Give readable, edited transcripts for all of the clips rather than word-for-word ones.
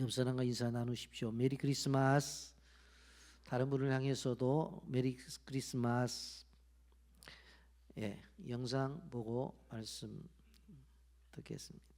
옆 사람과 인사 나누십시오. 메리 크리스마스. 다른 분을 향해서도 메리 크리스마스. 예, 영상 보고 말씀 듣겠습니다.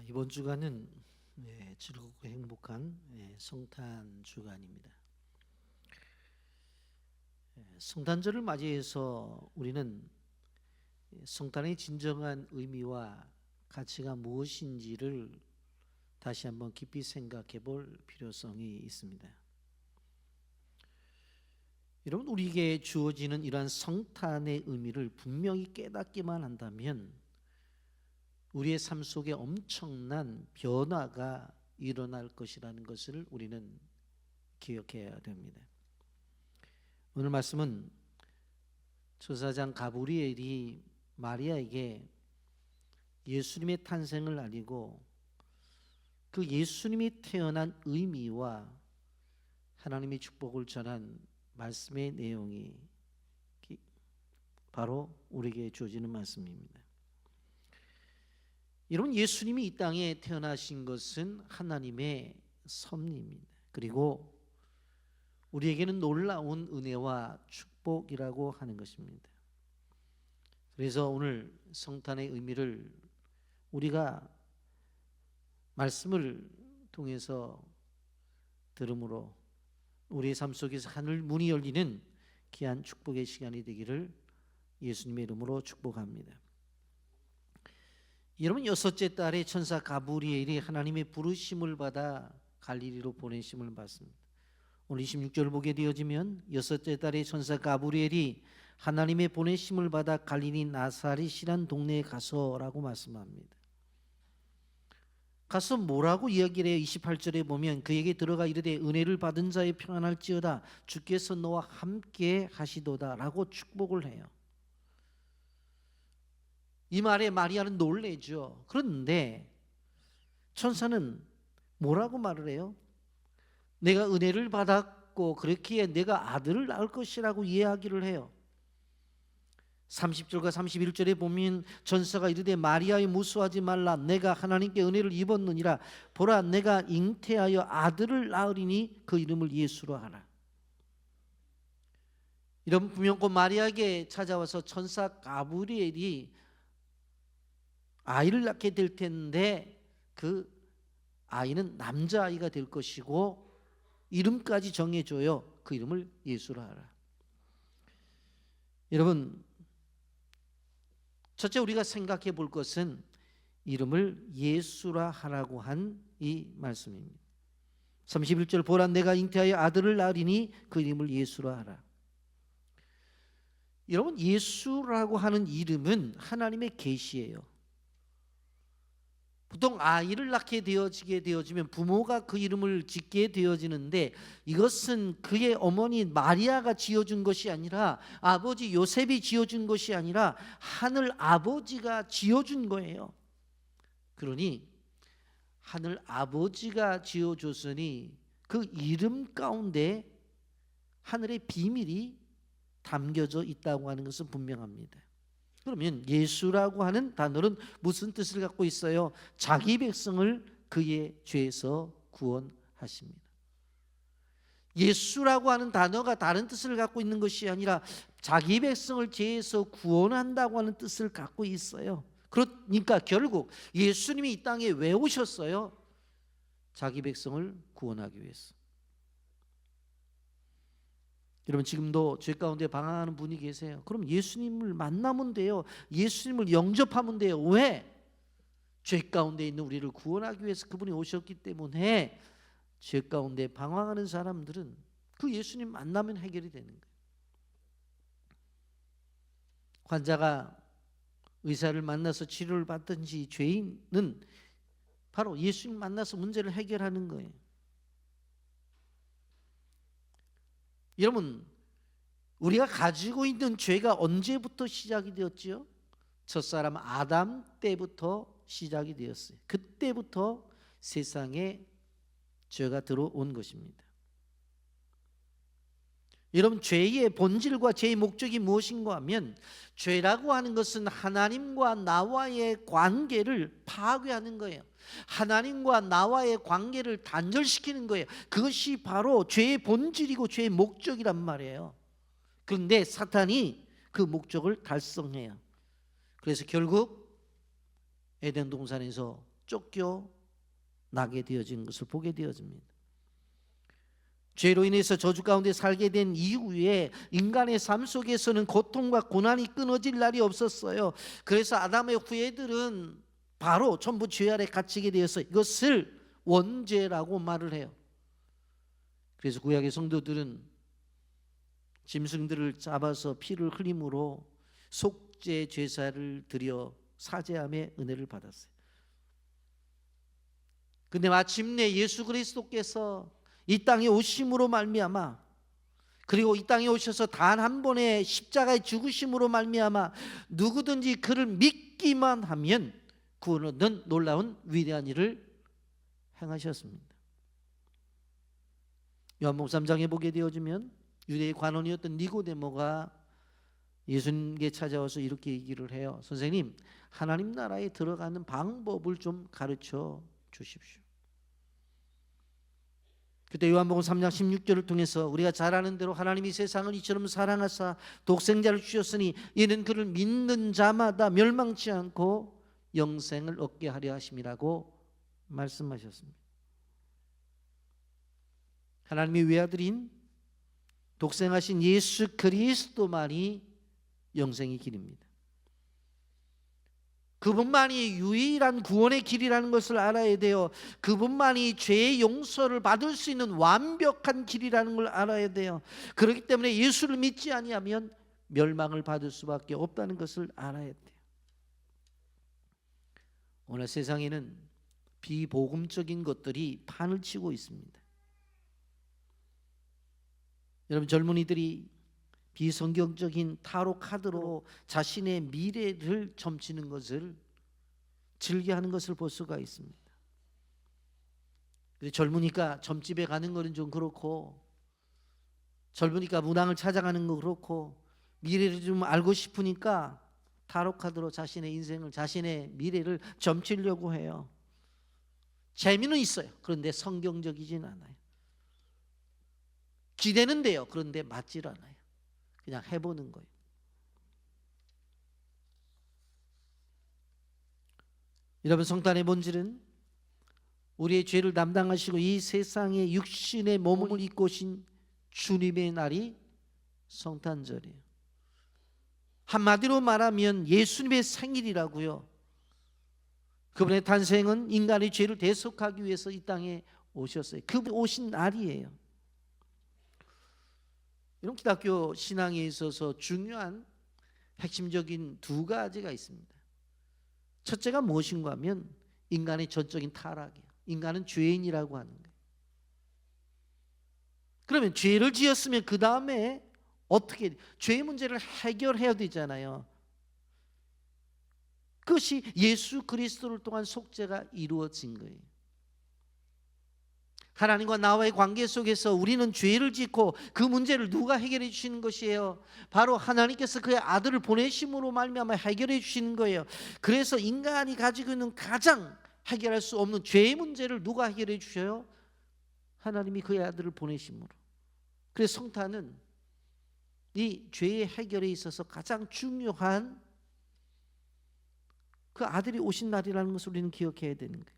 이번 주간은 즐겁고 행복한 성탄 주간입니다. 성탄절을 맞이해서 우리는 성탄의 진정한 의미와 가치가 무엇인지를 다시 한번 깊이 생각해 볼 필요성이 있습니다. 여러분, 우리에게 주어지는 이러한 성탄의 의미를 분명히 깨닫기만 한다면 우리의 삶 속에 엄청난 변화가 일어날 것이라는 것을 우리는 기억해야 됩니다. 오늘 말씀은 처사장 가브리엘이 마리아에게 예수님의 탄생을 알리고 그 예수님이 태어난 의미와 하나님의 축복을 전한 말씀의 내용이 바로 우리에게 주어지는 말씀입니다. 여러분, 예수님이 이 땅에 태어나신 것은 하나님의 섭리입니다. 그리고 우리에게는 놀라운 은혜와 축복이라고 하는 것입니다. 그래서 오늘 성탄의 의미를 우리가 말씀을 통해서 들음으로 우리의 삶 속에서 하늘 문이 열리는 귀한 축복의 시간이 되기를 예수님의 이름으로 축복합니다. 여러분, 여섯째 달에 천사 가브리엘이 하나님의 부르심을 받아 갈릴리로 보내심을 받습니다. 오늘 26절 보게 되어지면 여섯째 달에 천사 가브리엘이 하나님의 보내심을 받아 갈릴리 나사렛이란 동네에 가서라고 말씀합니다. 가서 뭐라고 이야기를 해요? 28절에 보면 그에게 들어가 이르되 은혜를 받은 자의 평안할지어다 주께서 너와 함께 하시도다 라고 축복을 해요. 이 말에 마리아는 놀래죠. 그런데 천사는 뭐라고 말을 해요? 내가 은혜를 받았고 그렇기에 내가 아들을 낳을 것이라고 이야기를 해요. 30절과 31절에 보면 천사가 이르되 마리아여 무수하지 말라 내가 하나님께 은혜를 입었느니라 보라 내가 잉태하여 아들을 낳으리니 그 이름을 예수로 하라. 이런 분명코 마리아에게 찾아와서 천사 가브리엘이 아이를 낳게 될 텐데 그 아이는 남자아이가 될 것이고 이름까지 정해줘요. 그 이름을 예수로 하라. 여러분, 첫째 우리가 생각해 볼 것은 이름을 예수라 하라고 한 이 말씀입니다. 31절 보라 내가 잉태하여 아들을 낳으리니 그 이름을 예수라 하라. 여러분, 예수라고 하는 이름은 하나님의 계시예요. 보통 아이를 낳게 되어지면 부모가 그 이름을 짓게 되어지는데 이것은 그의 어머니 마리아가 지어준 것이 아니라 아버지 요셉이 지어준 것이 아니라 하늘 아버지가 지어준 거예요. 그러니 하늘 아버지가 지어줬으니 그 이름 가운데 하늘의 비밀이 담겨져 있다고 하는 것은 분명합니다. 그러면 예수라고 하는 단어는 무슨 뜻을 갖고 있어요? 자기 백성을 그의 죄에서 구원하십니다. 예수라고 하는 단어가 다른 뜻을 갖고 있는 것이 아니라 자기 백성을 죄에서 구원한다고 하는 뜻을 갖고 있어요. 그러니까 결국 예수님이 이 땅에 왜 오셨어요? 자기 백성을 구원하기 위해서. 여러분, 지금도 죄 가운데 방황하는 분이 계세요. 그럼 예수님을 만나면 돼요. 예수님을 영접하면 돼요. 왜? 죄 가운데 있는 우리를 구원하기 위해서 그분이 오셨기 때문에 죄 가운데 방황하는 사람들은 그 예수님 만나면 해결이 되는 거예요. 환자가 의사를 만나서 치료를 받든지 죄인은 바로 예수님 만나서 문제를 해결하는 거예요. 여러분, 우리가 가지고 있는 죄가 언제부터 시작이 되었지요? 첫사람 아담 때부터 시작이 되었어요. 그때부터 세상에 죄가 들어온 것입니다. 여러분, 죄의 본질과 죄의 목적이 무엇인가 하면 죄라고 하는 것은 하나님과 나와의 관계를 파괴하는 거예요. 하나님과 나와의 관계를 단절시키는 거예요. 그것이 바로 죄의 본질이고 죄의 목적이란 말이에요. 그런데 사탄이 그 목적을 달성해요. 그래서 결국 에덴 동산에서 쫓겨나게 되어진 것을 보게 되어집니다. 죄로 인해서 저주 가운데 살게 된 이후에 인간의 삶 속에서는 고통과 고난이 끊어질 날이 없었어요. 그래서 아담의 후예들은 바로 전부 죄 아래 갇히게 되어서 이것을 원죄라고 말을 해요. 그래서 구약의 성도들은 짐승들을 잡아서 피를 흘림으로 속죄 제사를 드려 사죄함의 은혜를 받았어요. 근데 마침내 예수 그리스도께서 이 땅에 오심으로 말미암아, 그리고 이 땅에 오셔서 단 한 번의 십자가의 죽으심으로 말미암아 누구든지 그를 믿기만 하면 구원을 얻는 놀라운 위대한 일을 행하셨습니다. 요한복음 3장에 보게 되어지면 유대의 관원이었던 니고데모가 예수님께 찾아와서 이렇게 얘기를 해요. 선생님, 하나님 나라에 들어가는 방법을 좀 가르쳐 주십시오. 그때 요한복음 3장 16절을 통해서 우리가 잘 아는 대로 하나님이 세상을 이처럼 사랑하사 독생자를 주셨으니 이는 그를 믿는 자마다 멸망치 않고 영생을 얻게 하려 하심이라고 말씀하셨습니다. 하나님의 외아들인 독생하신 예수 그리스도만이 영생의 길입니다. 그분만이 유일한 구원의 길이라는 것을 알아야 돼요. 그분만이 죄의 용서를 받을 수 있는 완벽한 길이라는 걸 알아야 돼요. 그렇기 때문에 예수를 믿지 아니하면 멸망을 받을 수밖에 없다는 것을 알아야 돼요. 오늘 세상에는 비복음적인 것들이 판을 치고 있습니다. 여러분, 젊은이들이 비성경적인 타로 카드로 자신의 미래를 점치는 것을 즐겨하는 것을 볼 수가 있습니다. 젊으니까 점집에 가는 거는 좀 그렇고, 젊으니까 문항을 찾아가는 거 그렇고, 미래를 좀 알고 싶으니까 타로 카드로 자신의 인생을, 자신의 미래를 점치려고 해요. 재미는 있어요. 그런데 성경적이진 않아요. 기대는 돼요. 그런데 맞질 않아요. 그냥 해보는 거예요. 여러분, 성탄의 본질은 우리의 죄를 담당하시고 이 세상에 육신의 몸을 입고 오신 주님의 날이 성탄절이에요. 한마디로 말하면 예수님의 생일이라고요. 그분의 탄생은 인간의 죄를 대속하기 위해서 이 땅에 오셨어요. 그분 오신 날이에요. 이런 기독교 신앙에 있어서 중요한 핵심적인 두 가지가 있습니다. 첫째가 무엇인가 하면 인간의 전적인 타락이에요. 인간은 죄인이라고 하는 거예요. 그러면 죄를 지었으면 그 다음에 어떻게 죄의 문제를 해결해야 되잖아요. 그것이 예수 그리스도를 통한 속죄가 이루어진 거예요. 하나님과 나와의 관계 속에서 우리는 죄를 짓고 그 문제를 누가 해결해 주시는 것이에요? 바로 하나님께서 그의 아들을 보내심으로 말미암아 해결해 주시는 거예요. 그래서 인간이 가지고 있는 가장 해결할 수 없는 죄의 문제를 누가 해결해 주셔요? 하나님이 그의 아들을 보내심으로. 그래서 성탄은 이 죄의 해결에 있어서 가장 중요한 그 아들이 오신 날이라는 것을 우리는 기억해야 되는 거예요.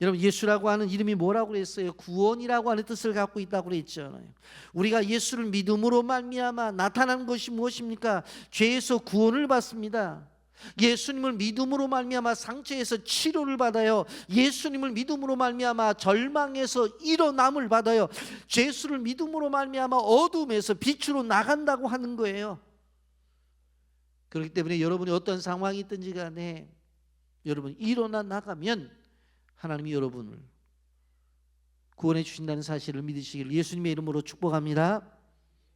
여러분, 예수라고 하는 이름이 뭐라고 그랬어요? 구원이라고 하는 뜻을 갖고 있다고 그랬잖아요. 우리가 예수를 믿음으로 말미암아 나타난 것이 무엇입니까? 죄에서 구원을 받습니다. 예수님을 믿음으로 말미암아 상처에서 치료를 받아요. 예수님을 믿음으로 말미암아 절망에서 일어남을 받아요. 예수를 믿음으로 말미암아 어둠에서 빛으로 나간다고 하는 거예요. 그렇기 때문에 여러분이 어떤 상황이 있든지 간에 여러분 일어나 나가면 하나님이 여러분을 구원해 주신다는 사실을 믿으시기를 예수님의 이름으로 축복합니다.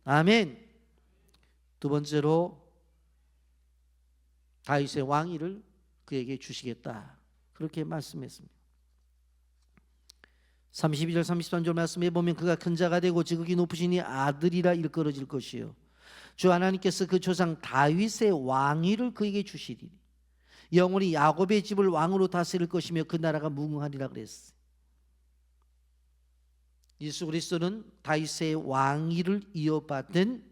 아멘. 두 번째로 다윗의 왕위를 그에게 주시겠다, 그렇게 말씀했습니다. 32절 33절 말씀에 보면 그가 큰 자가 되고 지극히 높으시니 아들이라 일컬어질 것이요 주 하나님께서 그 조상 다윗의 왕위를 그에게 주시리니 영원히 야곱의 집을 왕으로 다스릴 것이며 그 나라가 무궁하리라 그랬어요. 예수 그리스도는 다윗의 왕위를 이어받은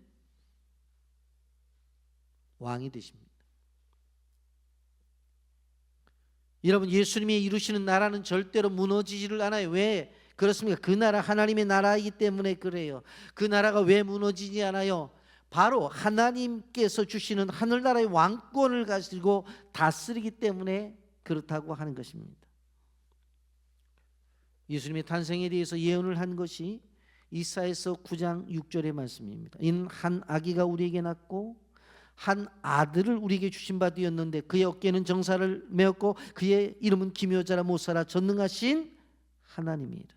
왕이 되십니다. 여러분, 예수님이 이루시는 나라는 절대로 무너지지를 않아요. 왜 그렇습니까? 그 나라 하나님의 나라이기 때문에 그래요. 그 나라가 왜 무너지지 않아요? 바로 하나님께서 주시는 하늘나라의 왕권을 가지고 다스리기 때문에 그렇다고 하는 것입니다. 예수님의 탄생에 대해서 예언을 한 것이 이사야서 9장 6절의 말씀입니다. 이는 한 아기가 우리에게 낳고 한 아들을 우리에게 주신 바 되었는데 그의 어깨는 정사를 메었고 그의 이름은 기묘자라 못살아 전능하신 하나님이라.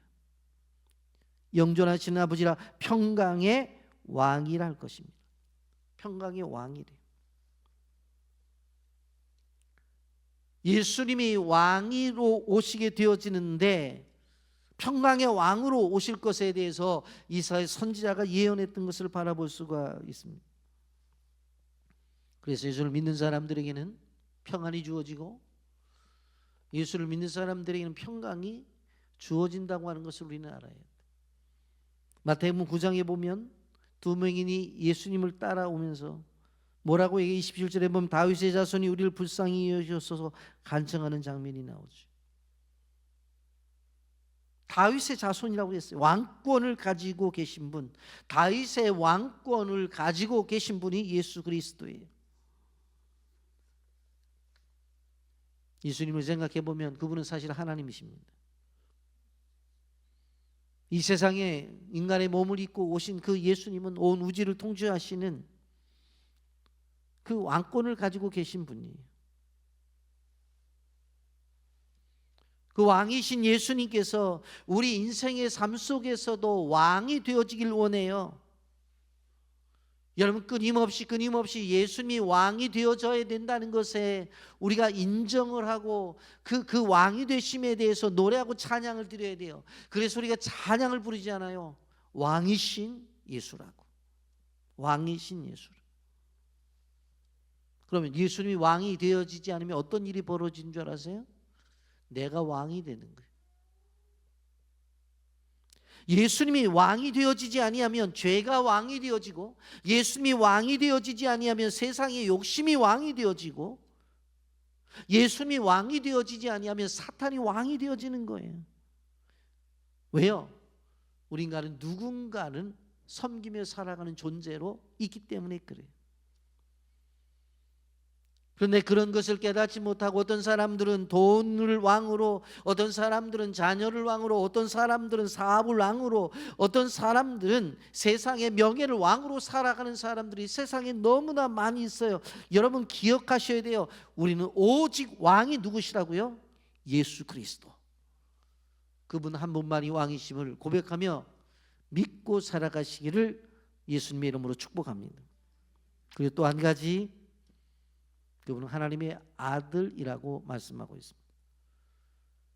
영존하신 아버지라 평강의 왕이라 할 것입니다. 평강의 왕이래. 예수님이 왕으로 오시게 되어지는데 평강의 왕으로 오실 것에 대해서 이사야 선지자가 예언했던 것을 바라볼 수가 있습니다. 그래서 예수를 믿는 사람들에게는 평안이 주어지고 예수를 믿는 사람들에게는 평강이 주어진다고 하는 것을 우리는 알아야 돼. 마태복음 9장에 보면 두 명인이 예수님을 따라오면서 뭐라고 얘기해? 27절에 보면 다윗의 자손이 우리를 불쌍히 여기셔서 간청하는 장면이 나오죠. 다윗의 자손이라고 했어요. 왕권을 가지고 계신 분, 다윗의 왕권을 가지고 계신 분이 예수 그리스도예요. 예수님을 생각해 보면 그분은 사실 하나님이십니다. 이 세상에 인간의 몸을 입고 오신 그 예수님은 온 우주를 통치하시는 그 왕권을 가지고 계신 분이에요. 그 왕이신 예수님께서 우리 인생의 삶 속에서도 왕이 되어지길 원해요. 여러분, 끊임없이 예수님이 왕이 되어져야 된다는 것에 우리가 인정을 하고 그 왕이 되심에 대해서 노래하고 찬양을 드려야 돼요. 그래서 우리가 찬양을 부르지 않아요. 왕이신 예수라고. 왕이신 예수라고. 그러면 예수님이 왕이 되어지지 않으면 어떤 일이 벌어지는 줄 아세요? 내가 왕이 되는 거예요. 예수님이 왕이 되어지지 아니하면 죄가 왕이 되어지고, 예수님이 왕이 되어지지 아니하면 세상의 욕심이 왕이 되어지고, 예수님이 왕이 되어지지 아니하면 사탄이 왕이 되어지는 거예요. 왜요? 우리 인간은 누군가는 섬기며 살아가는 존재로 있기 때문에 그래요. 그런데 그런 것을 깨닫지 못하고 어떤 사람들은 돈을 왕으로, 어떤 사람들은 자녀를 왕으로, 어떤 사람들은 사업을 왕으로, 어떤 사람들은 세상의 명예를 왕으로 살아가는 사람들이 세상에 너무나 많이 있어요. 여러분 기억하셔야 돼요. 우리는 오직 왕이 누구시라고요? 예수 그리스도. 그분 한 분만이 왕이심을 고백하며 믿고 살아가시기를 예수님의 이름으로 축복합니다. 그리고 또 한 가지, 그분은 하나님의 아들이라고 말씀하고 있습니다.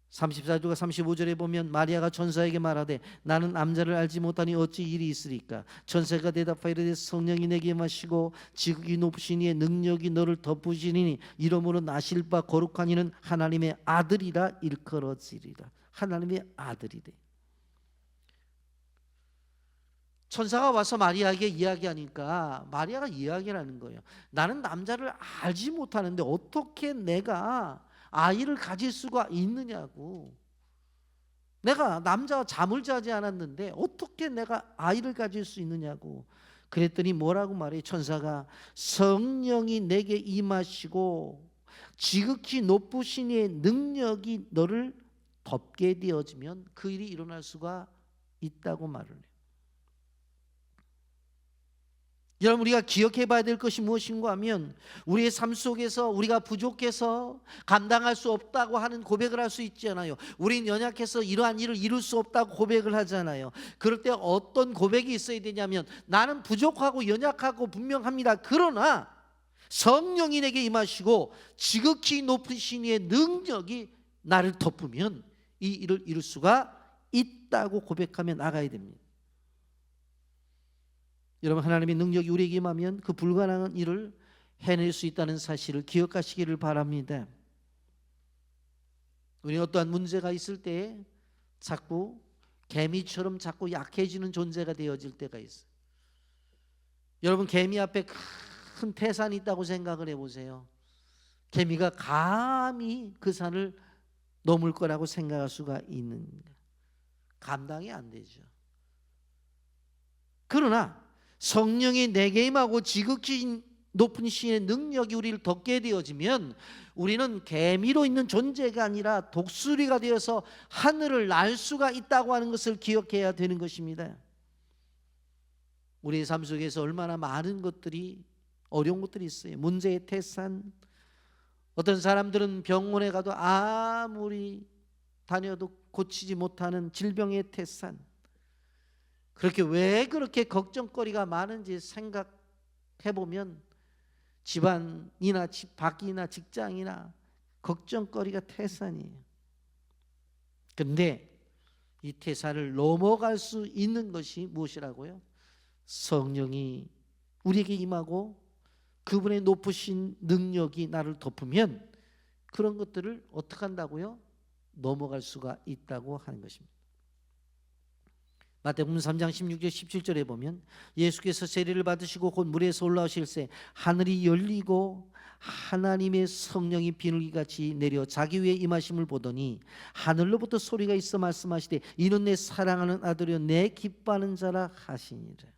34절과 35절에 보면 마리아가 천사에게 말하되 나는 남자를 알지 못하니 어찌 일이 있으리까? 천사가 대답하여 이르되 성령이 내게 임하시고 지극히 높으신 이의 능력이 너를 덮으시니 이러므로 나실 바 거룩한 이는 하나님의 아들이라 일컬어지리라. 하나님의 아들이래. 천사가 와서 마리아에게 이야기하니까 마리아가 이야기를 하는 거예요. 나는 남자를 알지 못하는데 어떻게 내가 아이를 가질 수가 있느냐고. 내가 남자와 잠을 자지 않았는데 어떻게 내가 아이를 가질 수 있느냐고. 그랬더니 뭐라고 말해? 천사가 성령이 내게 임하시고 지극히 높으신 이의 능력이 너를 덮게 되어지면 그 일이 일어날 수가 있다고 말을 해요. 여러분, 우리가 기억해 봐야 될 것이 무엇인가 하면 우리의 삶 속에서 우리가 부족해서 감당할 수 없다고 하는 고백을 할 수 있잖아요. 우린 연약해서 이러한 일을 이룰 수 없다고 고백을 하잖아요. 그럴 때 어떤 고백이 있어야 되냐면 나는 부족하고 연약하고 분명합니다. 그러나 성령이 내게 임하시고 지극히 높으신 이의 능력이 나를 덮으면 이 일을 이룰 수가 있다고 고백하며 나가야 됩니다. 여러분, 하나님의 능력이 우리에게 임하면 그 불가능한 일을 해낼 수 있다는 사실을 기억하시기를 바랍니다. 우리 어떠한 문제가 있을 때 자꾸 개미처럼 자꾸 약해지는 존재가 되어질 때가 있어요. 여러분, 개미 앞에 큰 태산이 있다고 생각을 해보세요. 개미가 감히 그 산을 넘을 거라고 생각할 수가 있는가? 감당이 안 되죠. 그러나 성령이 내게 임하고 지극히 높은 신의 능력이 우리를 덮게 되어지면 우리는 개미로 있는 존재가 아니라 독수리가 되어서 하늘을 날 수가 있다고 하는 것을 기억해야 되는 것입니다. 우리의 삶 속에서 얼마나 많은 것들이 어려운 것들이 있어요. 문제의 태산. 어떤 사람들은 병원에 가도 아무리 다녀도 고치지 못하는 질병의 태산. 그렇게 왜 그렇게 걱정거리가 많은지 생각해보면 집안이나 집 밖이나 직장이나 걱정거리가 태산이에요. 그런데 이 태산을 넘어갈 수 있는 것이 무엇이라고요? 성령이 우리에게 임하고 그분의 높으신 능력이 나를 덮으면 그런 것들을 어떻게 한다고요? 넘어갈 수가 있다고 하는 것입니다. 마태복음 3장 16절 17절에 보면 예수께서 세례를 받으시고 곧 물에서 올라오실새 하늘이 열리고 하나님의 성령이 비둘기같이 내려 자기 위에 임하심을 보더니 하늘로부터 소리가 있어 말씀하시되 이는 내 사랑하는 아들이요 내 기뻐하는 자라 하시니라.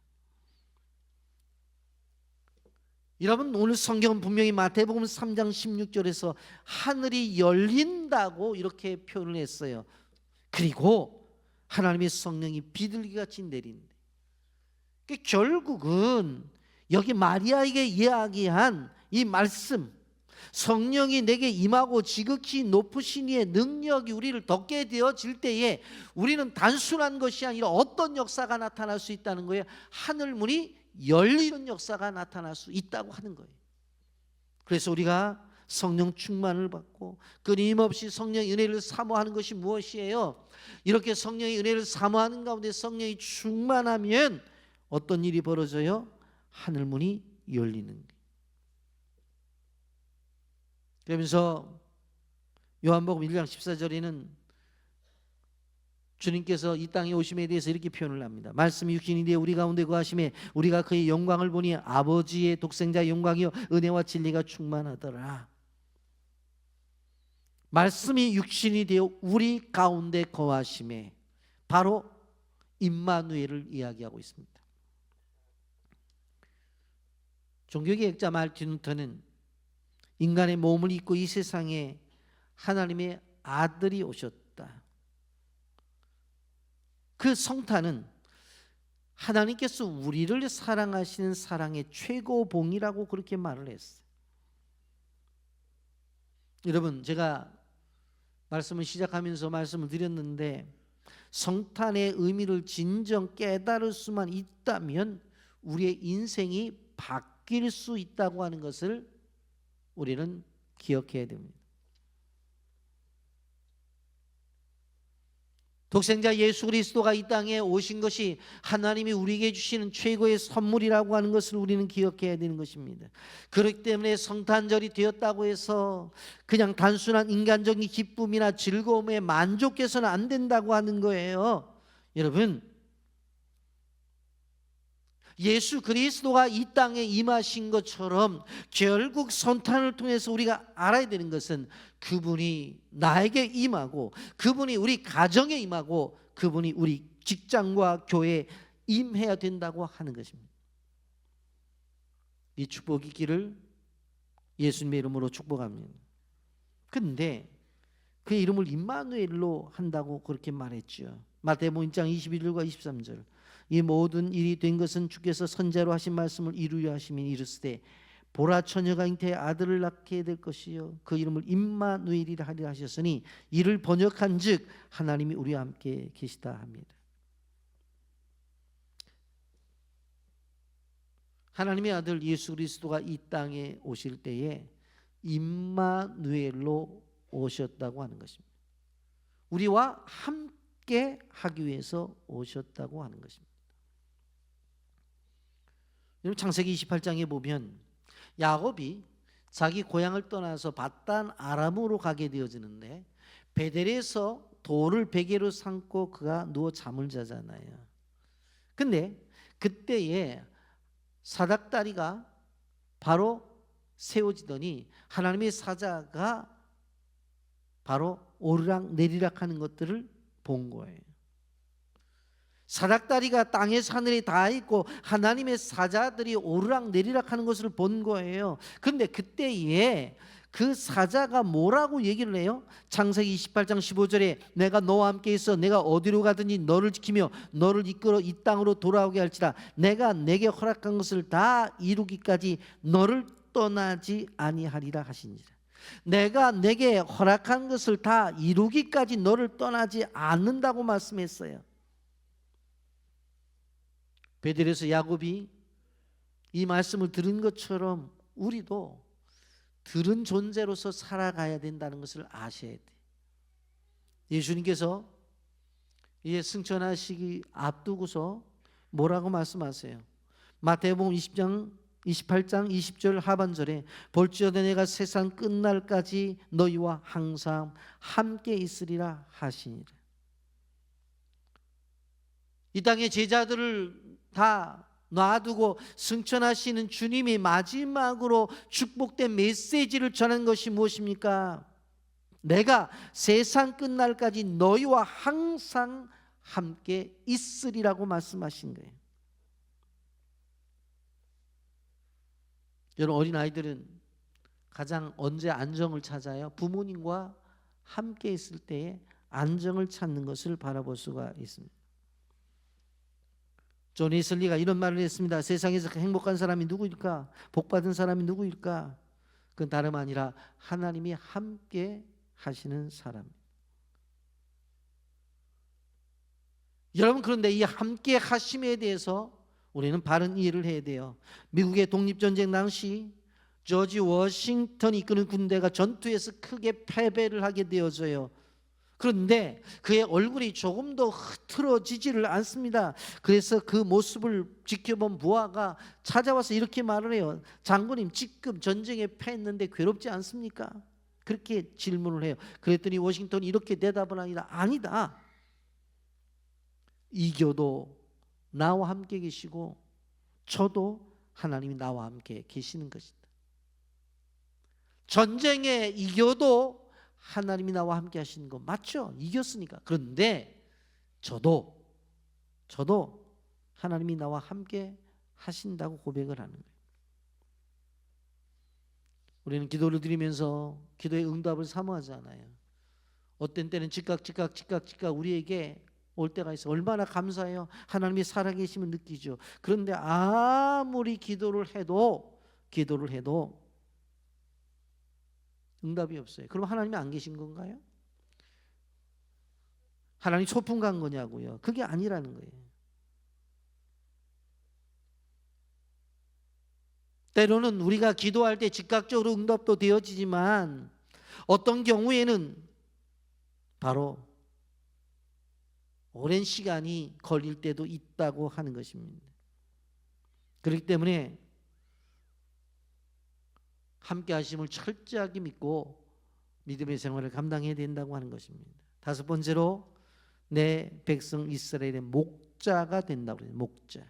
여러분, 오늘 성경은 분명히 마태복음 3장 16절에서 하늘이 열린다고 이렇게 표현을 했어요. 그리고 하나님의 성령이 비둘기같이 내린대. 결국은 여기 마리아에게 이야기한 이 말씀, 성령이 내게 임하고 지극히 높으신 이의 능력이 우리를 덮게 되어질 때에 우리는 단순한 것이 아니라 어떤 역사가 나타날 수 있다는 거예요. 하늘문이 열리는 역사가 나타날 수 있다고 하는 거예요. 그래서 우리가 성령 충만을 받고 끊임없이 성령의 은혜를 사모하는 것이 무엇이에요? 이렇게 성령의 은혜를 사모하는 가운데 성령이 충만하면 어떤 일이 벌어져요? 하늘문이 열리는 거예요. 그러면서 요한복음 1장 14절에는 주님께서 이 땅에 오심에 대해서 이렇게 표현을 합니다. 말씀이 육신이 되어 우리 가운데 거하심에 우리가 그의 영광을 보니 아버지의 독생자의 영광이요 은혜와 진리가 충만하더라. 말씀이 육신이 되어 우리 가운데 거하심에 바로 임마누엘을 이야기하고 있습니다. 종교개혁자 말틴 루터는 인간의 몸을 입고 이 세상에 하나님의 아들이 오셨다. 그 성탄은 하나님께서 우리를 사랑하시는 사랑의 최고봉이라고 그렇게 말을 했어요. 여러분, 제가 말씀을 시작하면서 말씀을 드렸는데 성탄의 의미를 진정 깨달을 수만 있다면 우리의 인생이 바뀔 수 있다고 하는 것을 우리는 기억해야 됩니다. 독생자 예수 그리스도가 이 땅에 오신 것이 하나님이 우리에게 주시는 최고의 선물이라고 하는 것을 우리는 기억해야 되는 것입니다. 그렇기 때문에 성탄절이 되었다고 해서 그냥 단순한 인간적인 기쁨이나 즐거움에 만족해서는 안 된다고 하는 거예요. 여러분, 예수 그리스도가 이 땅에 임하신 것처럼 결국 성탄을 통해서 우리가 알아야 되는 것은 그분이 나에게 임하고 그분이 우리 가정에 임하고 그분이 우리 직장과 교회에 임해야 된다고 하는 것입니다. 이 축복의 길을 예수님의 이름으로 축복합니다. 그런데 그 이름을 임마누엘로 한다고 그렇게 말했죠. 마태복음 1장 21절과 23절 이 모든 일이 된 것은 주께서 선자로 하신 말씀을 이루려 하심이 이르시되 보라 처녀가 잉태해 아들을 낳게 될 것이요 그 이름을 임마누엘이라 하리라 하셨으니 이를 번역한즉 하나님이 우리와 함께 계시다 합니다. 하나님의 아들 예수 그리스도가 이 땅에 오실 때에 임마누엘로 오셨다고 하는 것입니다. 우리와 함께 하기 위해서 오셨다고 하는 것입니다. 창세기 28장에 보면 야곱이 자기 고향을 떠나서 밧단 아람으로 가게 되어지는데 베델에서 돌을 베개로 삼고 그가 누워 잠을 자잖아요. 근데 그때에 사닥다리가 바로 세워지더니 하나님의 사자가 바로 오르락 내리락 하는 것들을 본 거예요. 사닥다리가 땅에서 하늘에 닿아 있고 하나님의 사자들이 오르락 내리락 하는 것을 본 거예요. 그런데 그때에 그 사자가 뭐라고 얘기를 해요? 창세기 28장 15절에 내가 너와 함께 있어 내가 어디로 가든지 너를 지키며 너를 이끌어 이 땅으로 돌아오게 할지라 내가 내게 허락한 것을 다 이루기까지 너를 떠나지 아니하리라 하시니라. 내가 내게 허락한 것을 다 이루기까지 너를 떠나지 않는다고 말씀했어요. 베델에서 야곱이 이 말씀을 들은 것처럼 우리도 들은 존재로서 살아가야 된다는 것을 아셔야 돼요. 예수님께서 이제 승천하시기 앞두고서 뭐라고 말씀하세요? 마태복음 28장 20절 하반절에 볼지어다 내가 세상 끝날까지 너희와 항상 함께 있으리라 하시니라. 이 땅의 제자들을 다 놔두고 승천하시는 주님이 마지막으로 축복된 메시지를 전한 것이 무엇입니까? 내가 세상 끝날까지 너희와 항상 함께 있으리라고 말씀하신 거예요. 여러분, 어린아이들은 가장 언제 안정을 찾아요? 부모님과 함께 있을 때에 안정을 찾는 것을 바라볼 수가 있습니다. 존 웨슬리가 이런 말을 했습니다. 세상에서 행복한 사람이 누구일까? 복받은 사람이 누구일까? 그건 다름 아니라 하나님이 함께 하시는 사람. 여러분, 그런데 이 함께 하심에 대해서 우리는 바른 이해를 해야 돼요. 미국의 독립전쟁 당시 조지 워싱턴이 이끄는 군대가 전투에서 크게 패배를 하게 되어져요. 그런데 그의 얼굴이 조금도 흐트러지지를 않습니다. 그래서 그 모습을 지켜본 부하가 찾아와서 이렇게 말을 해요. 장군님, 지금 전쟁에 패했는데 괴롭지 않습니까? 그렇게 질문을 해요. 그랬더니 워싱턴이 이렇게 대답을 합니다. 아니다. 이겨도 나와 함께 계시고 저도 하나님이 나와 함께 계시는 것이다. 전쟁에 이겨도 하나님이 나와 함께 하시는 거 맞죠? 이겼으니까. 그런데 저도 하나님이 나와 함께 하신다고 고백을 하는 거예요. 우리는 기도를 드리면서 기도의 응답을 사모하지 않아요. 어떤 때는 즉각 우리에게 올 때가 있어. 얼마나 감사해요. 하나님이 살아계심을 느끼죠. 그런데 아무리 기도를 해도 응답이 없어요. 그럼 하나님이 안 계신 건가요? 하나님 소풍 간 거냐고요? 그게 아니라는 거예요. 때로는 우리가 기도할 때 즉각적으로 응답도 되어지지만 어떤 경우에는 바로 오랜 시간이 걸릴 때도 있다고 하는 것입니다. 그렇기 때문에 함께 하심을 철저하게 믿고 믿음의 생활을 감당해야 된다고 하는 것입니다. 다섯 번째로 내 백성 이스라엘의 목자가 된다고 해요. 목자.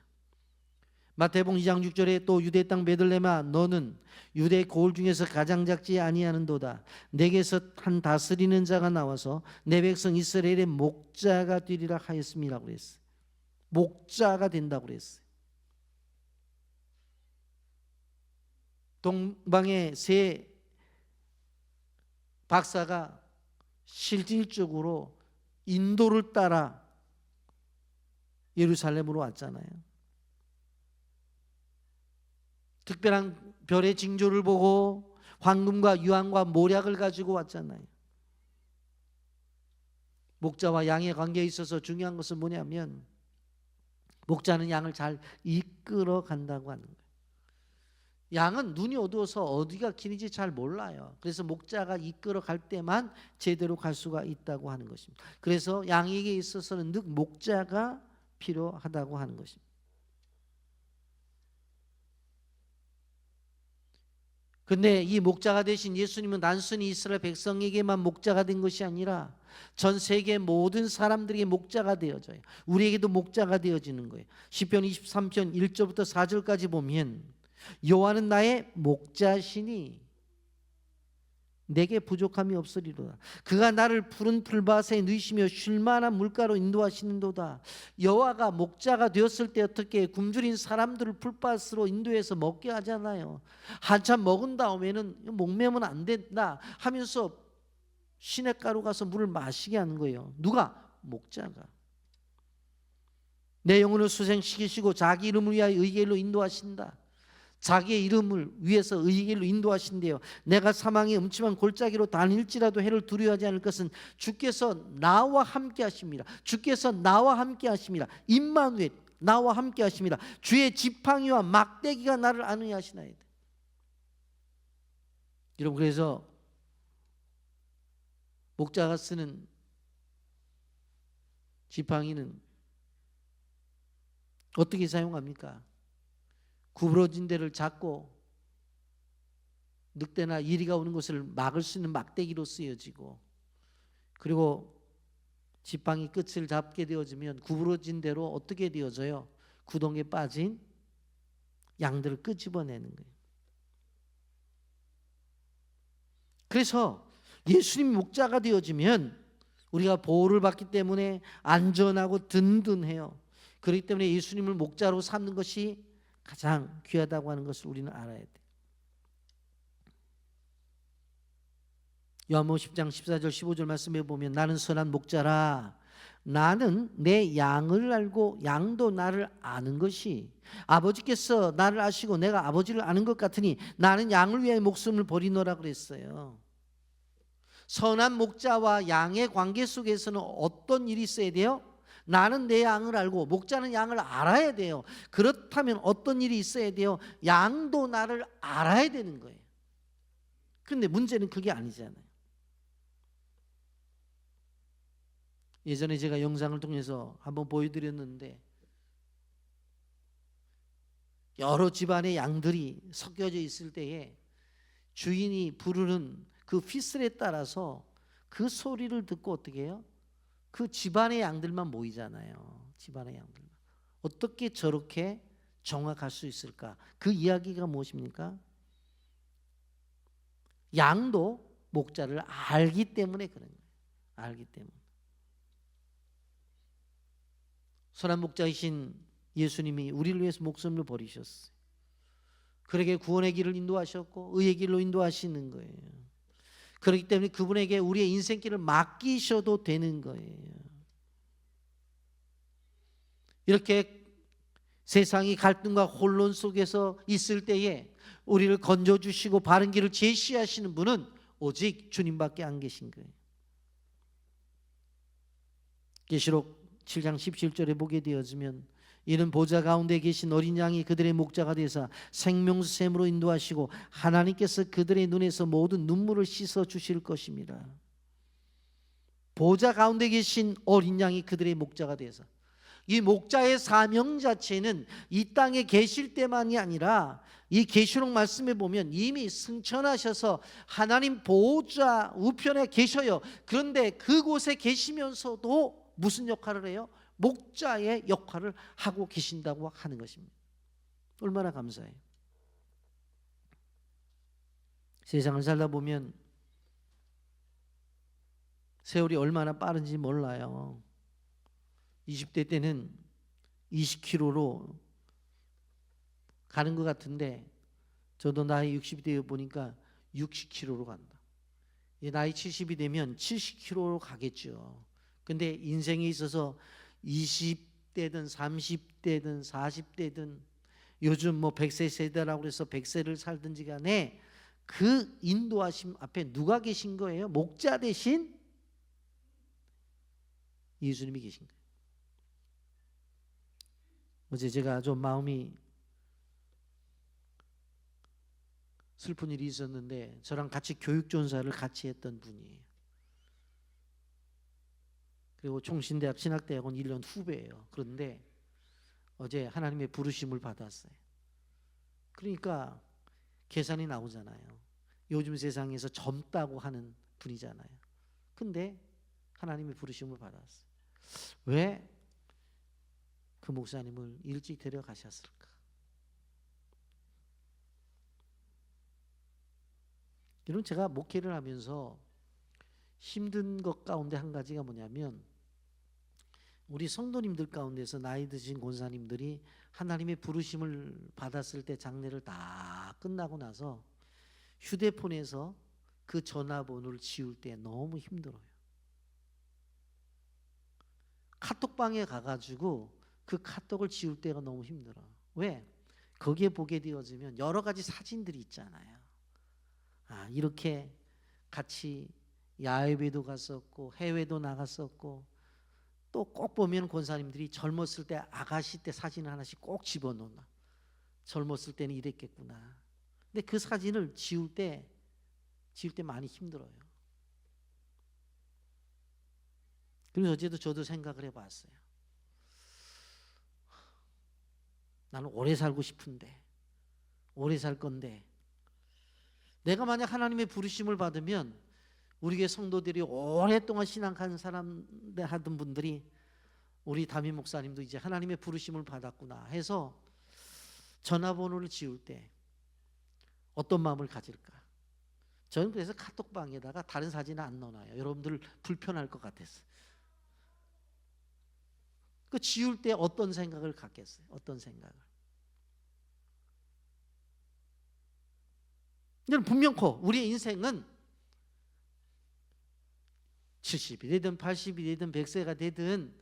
마태복음 2장 6절에 또 유대 땅 베들레헴아 너는 유대 고을 중에서 가장 작지 아니하는도다. 내게서 한 다스리는 자가 나와서 내 백성 이스라엘의 목자가 되리라 하였음이라고 그랬어요. 목자가 된다고 그랬어요. 동방의 세 박사가 실질적으로 인도를 따라 예루살렘으로 왔잖아요. 특별한 별의 징조를 보고 황금과 유황과 모략을 가지고 왔잖아요. 목자와 양의 관계에 있어서 중요한 것은 뭐냐면 목자는 양을 잘 이끌어 간다고 하는 거예요. 양은 눈이 어두워서 어디가 길인지 잘 몰라요. 그래서 목자가 이끌어 갈 때만 제대로 갈 수가 있다고 하는 것입니다. 그래서 양에게 있어서는 늘 목자가 필요하다고 하는 것입니다. 근데 이 목자가 되신 예수님은 단순히 이스라엘 백성에게만 목자가 된 것이 아니라 전 세계 모든 사람들에게 목자가 되어져요. 우리에게도 목자가 되어지는 거예요. 시편 23편 1절부터 4절까지 보면 여호와는 나의 목자시니 내게 부족함이 없으리로다. 그가 나를 푸른 풀밭에 누이시며 쉴만한 물가로 인도하시는도다. 여호와가 목자가 되었을 때 어떻게 굶주린 사람들을 풀밭으로 인도해서 먹게 하잖아요. 한참 먹은 다음에는 목매면 안 된다 하면서 시냇가로 가서 물을 마시게 하는 거예요. 누가? 목자가. 내 영혼을 수생시키시고 자기 이름을 위하여 의의 길로 인도하신다. 자기의 이름을 위해서 의의 길로 인도하신대요. 내가 사망의 음침한 골짜기로 다닐지라도 해를 두려워하지 않을 것은 주께서 나와 함께 하십니다. 주께서 나와 함께 하십니다. 임마누엘, 나와 함께 하십니다. 주의 지팡이와 막대기가 나를 안위하게 하시나이다. 여러분, 그래서 목자가 쓰는 지팡이는 어떻게 사용합니까? 구부러진 데를 잡고 늑대나 이리가 오는 것을 막을 수 있는 막대기로 쓰여지고, 그리고 지팡이 끝을 잡게 되어지면 구부러진 대로 어떻게 되어져요? 구덩이에 빠진 양들을 끄집어내는 거예요. 그래서 예수님이 목자가 되어지면 우리가 보호를 받기 때문에 안전하고 든든해요. 그렇기 때문에 예수님을 목자로 삼는 것이 가장 귀하다고 하는 것을 우리는 알아야 돼. 요한복음 10장 14절 15절 말씀에 보면 나는 선한 목자라 나는 내 양을 알고 양도 나를 아는 것이 아버지께서 나를 아시고 내가 아버지를 아는 것 같으니 나는 양을 위하여 목숨을 버리노라 그랬어요. 선한 목자와 양의 관계 속에서는 어떤 일이 있어야 돼요? 나는 내 양을 알고 목자는 양을 알아야 돼요. 그렇다면 어떤 일이 있어야 돼요? 양도 나를 알아야 되는 거예요. 그런데 문제는 그게 아니잖아요. 예전에 제가 영상을 통해서 한번 보여드렸는데 여러 집안의 양들이 섞여져 있을 때에 주인이 부르는 그 휘슬에 따라서 그 소리를 듣고 어떻게 해요? 그 집안의 양들만 모이잖아요. 집안의 양들만. 어떻게 저렇게 정확할 수 있을까? 그 이야기가 무엇입니까? 양도 목자를 알기 때문에 그런 거예요. 알기 때문에. 선한 목자이신 예수님이 우리를 위해서 목숨을 버리셨어요. 그에게 구원의 길을 인도하셨고 의의 길로 인도하시는 거예요. 그렇기 때문에 그분에게 우리의 인생길을 맡기셔도 되는 거예요. 이렇게 세상이 갈등과 혼론 속에서 있을 때에 우리를 건져주시고 바른 길을 제시하시는 분은 오직 주님밖에 안 계신 거예요. 계시록 7장 17절에 보게 되어지면 이는 보좌 가운데 계신 어린 양이 그들의 목자가 되사 생명수 샘으로 인도하시고 하나님께서 그들의 눈에서 모든 눈물을 씻어 주실 것입니다. 보좌 가운데 계신 어린 양이 그들의 목자가 되사, 이 목자의 사명 자체는 이 땅에 계실 때만이 아니라 이 계시록 말씀에 보면 이미 승천하셔서 하나님 보좌 우편에 계셔요. 그런데 그곳에 계시면서도 무슨 역할을 해요? 목자의 역할을 하고 계신다고 하는 것입니다. 얼마나 감사해요. 세상을 살다 보면 세월이 얼마나 빠른지 몰라요. 20대 때는 20km로 가는 것 같은데 저도 나이 60대 보니까 60km로 간다. 나이 70이 되면 70km로 가겠죠. 근데 인생에 있어서 20대든 30대든 40대든 요즘 뭐 100세 세대라고 해서 100세를 살든지 간에 그 인도하심 앞에 누가 계신 거예요? 목자 대신 예수님이 계신 거예요. 어제 제가 좀 마음이 슬픈 일이 있었는데 저랑 같이 교육전사를 같이 했던 분이에요. 그리고 총신대학 신학대학원 1년 후배예요. 그런데 어제 하나님의 부르심을 받았어요. 그러니까 계산이 나오잖아요. 요즘 세상에서 젊다고 하는 분이잖아요. 근데 하나님의 부르심을 받았어요. 왜 그 목사님을 일찍 데려가셨을까? 여러분, 제가 목회를 하면서 힘든 것 가운데 한 가지가 뭐냐면, 우리 성도님들 가운데서 나이 드신 권사님들이 하나님의 부르심을 받았을 때 장례를 다 끝나고 나서 휴대폰에서 그 전화번호를 지울 때 너무 힘들어요. 카톡방에 가가지고 그 카톡을 지울 때가 너무 힘들어. 왜? 거기에 보게 되어지면 여러 가지 사진들이 있잖아요. 이렇게 같이 야외도 갔었고 해외도 나갔었고, 또 꼭 보면 권사님들이 젊었을 때 아가씨 때 사진을 하나씩 꼭 집어넣나. 젊었을 때는 이랬겠구나. 근데 그 사진을 지울 때 많이 힘들어요. 그래서 어제도 저도 생각을 해봤어요. 나는 오래 살고 싶은데, 오래 살 건데, 내가 만약 하나님의 부르심을 받으면 우리 교회 성도들이 오랫동안 신앙한 사람들 하던 분들이, 우리 담임 목사님도 이제 하나님의 부르심을 받았구나 해서 전화번호를 지울 때 어떤 마음을 가질까? 저는 그래서 카톡방에다가 다른 사진을 안 넣어놔요. 여러분들 불편할 것 같아서. 그 지울 때 어떤 생각을 갖겠어요? 어떤 생각을? 여러분, 분명코 우리의 인생은 70이 되든 80이 되든 100세가 되든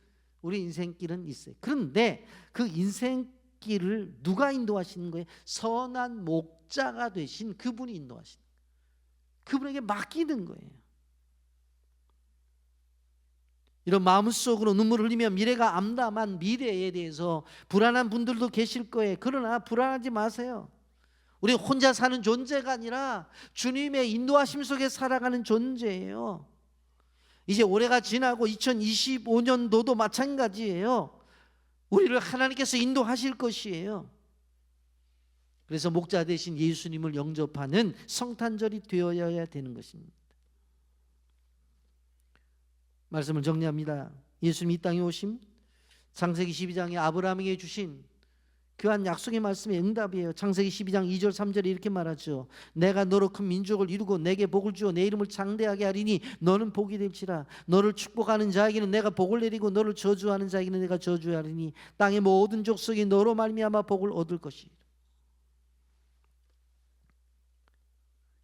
우리 인생길은 있어요. 그런데 그 인생길을 누가 인도하시는 거예요? 선한 목자가 되신 그분이 인도하시는 거예요. 그분에게 맡기는 거예요. 이런 마음속으로 눈물을 흘리며 미래가 암담한 미래에 대해서 불안한 분들도 계실 거예요. 그러나 불안하지 마세요. 우리 혼자 사는 존재가 아니라 주님의 인도하심 속에 살아가는 존재예요. 이제 올해가 지나고 2025년도도 마찬가지예요. 우리를 하나님께서 인도하실 것이에요. 그래서 목자 대신 예수님을 영접하는 성탄절이 되어야 되는 것입니다. 말씀을 정리합니다. 예수님이 이 땅에 오심, 창세기 12장에 아브라함에게 주신 교한 약속의 말씀의 응답이에요. 창세기 12장 2절 3절에 이렇게 말하죠. 내가 너로 큰 민족을 이루고 내게 복을 주어 내 이름을 장대하게 하리니 너는 복이 될지라. 너를 축복하는 자에게는 내가 복을 내리고 너를 저주하는 자에게는 내가 저주하리니 땅의 모든 족속이 너로 말미암아 복을 얻을 것이라.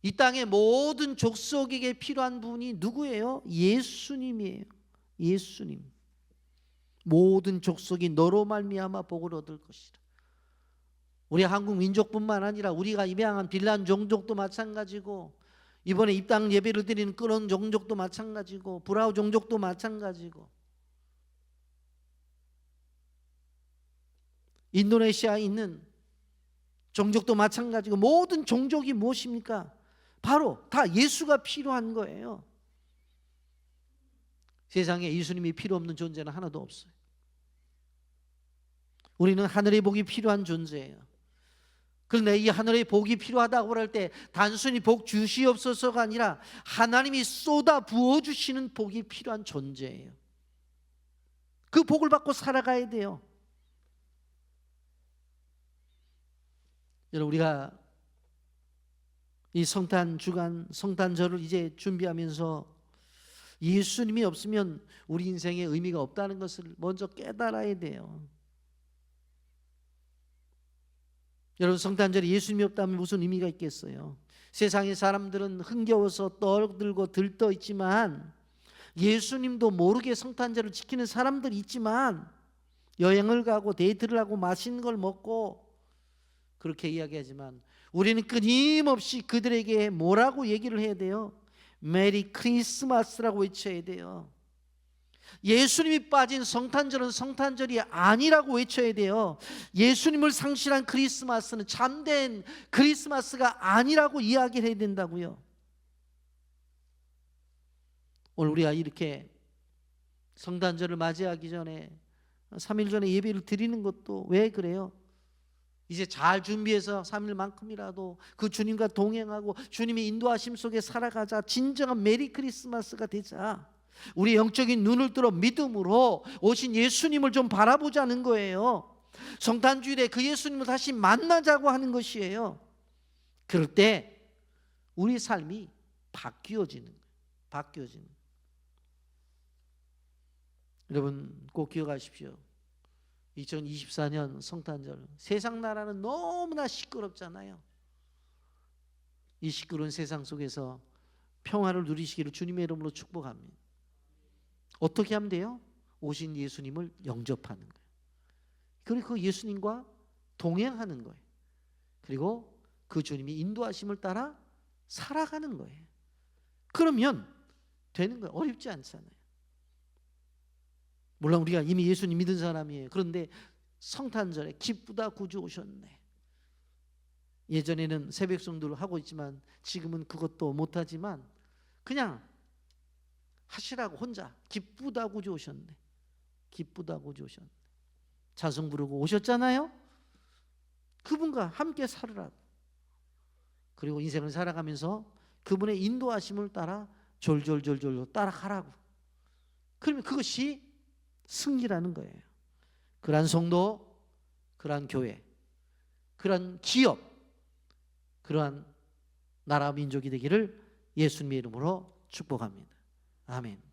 이 땅의 모든 족속에게 필요한 분이 누구예요? 예수님이에요. 예수님. 모든 족속이 너로 말미암아 복을 얻을 것이라. 우리 한국 민족뿐만 아니라 우리가 입양한 빌란 종족도 마찬가지고, 이번에 입당 예배를 드리는 그런 종족도 마찬가지고, 브라우 종족도 마찬가지고, 인도네시아에 있는 종족도 마찬가지고, 모든 종족이 무엇입니까? 바로 다 예수가 필요한 거예요. 세상에 예수님이 필요 없는 존재는 하나도 없어요. 우리는 하늘의 복이 필요한 존재예요. 그런데 이 하늘의 복이 필요하다고 할 때 단순히 복 주시옵소서가 아니라 하나님이 쏟아 부어주시는 복이 필요한 존재예요. 그 복을 받고 살아가야 돼요. 여러분, 우리가 이 성탄 주간, 성탄절을 이제 준비하면서 예수님이 없으면 우리 인생에 의미가 없다는 것을 먼저 깨달아야 돼요. 여러분, 성탄절에 예수님이 없다면 무슨 의미가 있겠어요? 세상의 사람들은 흥겨워서 떠들고 들떠 있지만, 예수님도 모르게 성탄절을 지키는 사람들이 있지만, 여행을 가고 데이트를 하고 맛있는 걸 먹고 그렇게 이야기하지만, 우리는 끊임없이 그들에게 뭐라고 얘기를 해야 돼요? 메리 크리스마스라고 외쳐야 돼요. 예수님이 빠진 성탄절은 성탄절이 아니라고 외쳐야 돼요. 예수님을 상실한 크리스마스는 참된 크리스마스가 아니라고 이야기를 해야 된다고요. 오늘 우리가 이렇게 성탄절을 맞이하기 전에 3일 전에 예배를 드리는 것도 왜 그래요? 이제 잘 준비해서 3일만큼이라도 그 주님과 동행하고 주님의 인도하심 속에 살아가자. 진정한 메리 크리스마스가 되자. 우리 영적인 눈을 들어 믿음으로 오신 예수님을 좀 바라보자는 거예요. 성탄주일에 그 예수님을 다시 만나자고 하는 것이에요. 그럴 때 우리 삶이 바뀌어지는 거예요. 바뀌어지는 거예요. 여러분 꼭 기억하십시오. 2024년 성탄절, 세상 나라는 너무나 시끄럽잖아요. 이 시끄러운 세상 속에서 평화를 누리시기를 주님의 이름으로 축복합니다. 어떻게 하면 돼요? 오신 예수님을 영접하는 거예요. 그리고 그 예수님과 동행하는 거예요. 그리고 그 주님이 인도하심을 따라 살아가는 거예요. 그러면 되는 거예요. 어렵지 않잖아요. 물론 우리가 이미 예수님 믿은 사람이에요. 그런데 성탄절에 기쁘다 구주 오셨네. 예전에는 새벽송도를 하고 있지만 지금은 그것도 못하지만 그냥 하시라고 혼자 기쁘다 구주 오셨네. 기쁘다 구주 오셨네. 찬송 부르고 오셨잖아요. 그분과 함께 살으라고. 그리고 인생을 살아가면서 그분의 인도하심을 따라 졸졸졸졸 따라가라고. 그러면 그것이 승리라는 거예요. 그러한 성도, 그러한 교회, 그러한 기업, 그러한 나라 민족이 되기를 예수님의 이름으로 축복합니다. 아멘.